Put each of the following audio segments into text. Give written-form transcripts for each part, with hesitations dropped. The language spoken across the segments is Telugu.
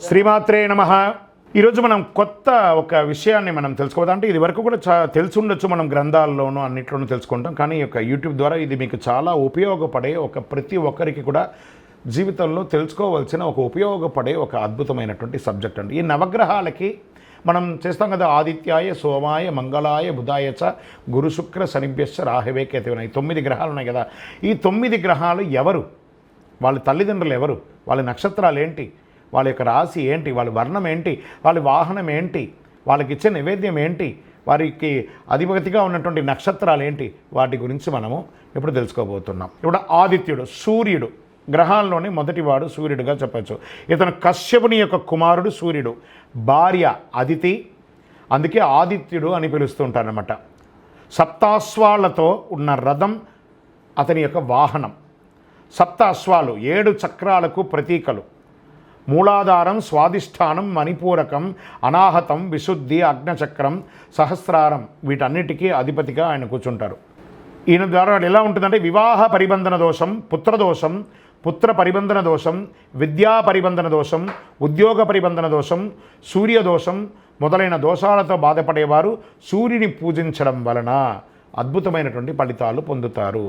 శ్రీమాత్రే నమః. ఈరోజు మనం కొత్త ఒక విషయాన్ని మనం తెలుసుకోవద్దు. అంటే ఇది వరకు కూడా తెలిసి ఉండొచ్చు, మనం గ్రంథాల్లోనూ అన్నిట్లోనూ తెలుసుకుంటాం. కానీ ఈ యొక్క యూట్యూబ్ ద్వారా ఇది మీకు చాలా ఉపయోగపడే ప్రతి ఒక్కరికి కూడా జీవితంలో తెలుసుకోవాల్సిన ఉపయోగపడే ఒక అద్భుతమైనటువంటి సబ్జెక్ట్ అండి. ఈ నవగ్రహాలకి మనం చేస్తాం కదా, ఆదిత్యాయ సోమాయ మంగళాయ బుధాయ చ గురు శుక్ర శనిభ్యశ్చ రాహవే కేతువున. ఈ 9 గ్రహాలు ఉన్నాయి కదా. ఈ 9 గ్రహాలు ఎవరు, వాళ్ళ తల్లిదండ్రులు ఎవరు, వాళ్ళ నక్షత్రాలు ఏంటి, వాళ్ళ యొక్క రాశి ఏంటి, వాళ్ళ వర్ణం ఏంటి, వాళ్ళ వాహనం ఏంటి, వాళ్ళకి ఇచ్చే నైవేద్యం ఏంటి, వారికి అధిపతిగా ఉన్నటువంటి నక్షత్రాలు ఏంటి, వాటి గురించి మనము ఇప్పుడు తెలుసుకోబోతున్నాం. ఇప్పుడు ఆదిత్యుడు, సూర్యుడు, గ్రహాల్లోని మొదటివాడు సూర్యుడిగా చెప్పచ్చు. ఇతను కశ్యపుని యొక్క కుమారుడు సూర్యుడు, భార్య అదితి, అందుకే ఆదిత్యుడు అని పిలుస్తుంటారనమాట. సప్తాశ్వాలతో ఉన్న రథం అతని యొక్క వాహనం. సప్త అశ్వాలు 7 చక్రాలకు ప్రతీకలు. మూలాధారం, స్వాధిష్టానం, మణిపూరకం, అనాహతం, విశుద్ధి, అగ్నచక్రం, సహస్రారం, వీటన్నిటికీ అధిపతిగా ఆయన కూర్చుంటారు. ఈయన ద్వారా ఎలా ఉంటుందంటే వివాహ పరిబంధన దోషం, పుత్రదోషం, పుత్ర పరిబంధన దోషం, విద్యా పరిబంధన దోషం, ఉద్యోగ పరిబంధన దోషం, సూర్యదోషం మొదలైన దోషాలతో బాధపడేవారు సూర్యుని పూజించడం వలన అద్భుతమైనటువంటి ఫలితాలు పొందుతారు.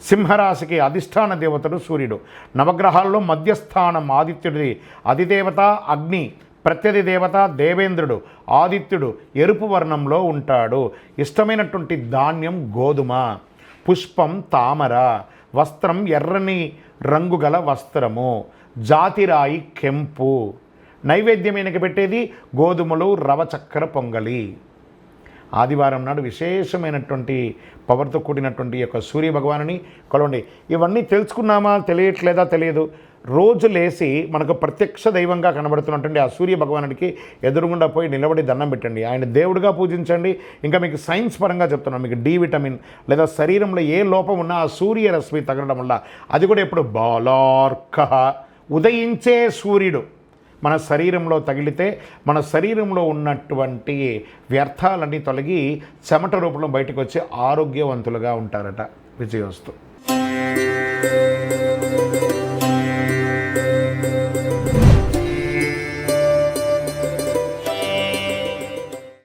సింహరాశికి అధిష్టాన దేవతడు సూర్యుడు. నవగ్రహాల్లో మధ్యస్థానం ఆదిత్యుడిది. అధిదేవత అగ్ని, ప్రత్యధి దేవత దేవేంద్రుడు. ఆదిత్యుడు ఎరుపు వర్ణంలో ఉంటాడు. ఇష్టమైనటువంటి ధాన్యం గోధుమ, పుష్పం తామర, వస్త్రం ఎర్రని రంగు గల వస్త్రము, జాతిరాయి కెంపు. నైవేద్యమైనకి పెట్టేది గోధుమలు, రవ చక్కెర పొంగలి. ఆదివారం నాడు విశేషమైనటువంటి పవర్తో కూడినటువంటి యొక్క సూర్య భగవానుని కొలవండి. ఇవన్నీ తెలుసుకున్నామా, తెలియట్లేదా తెలియదు. రోజు లేచి మనకు ప్రత్యక్ష దైవంగా కనబడుతున్నటువంటి ఆ సూర్య భగవానుడికి ఎదురుగుండా పోయి నిలబడి దండం పెట్టండి, ఆయన దేవుడిగా పూజించండి. ఇంకా మీకు సైన్స్ పరంగా చెప్తున్నాను, మీకు డి విటమిన్ లేదా శరీరంలో ఏ లోపం ఉన్నా ఆ సూర్యరశ్మి తగలడం వల్ల, అది కూడా ఎప్పుడు బాలార్క ఉదయించే సూర్యుడు మన శరీరంలో తగిలితే మన శరీరంలో ఉన్నటువంటి వ్యర్థాలన్నీ తొలగి చెమట రూపంలో బయటకు వచ్చి ఆరోగ్యవంతులుగా ఉంటారట. విజయోస్తు.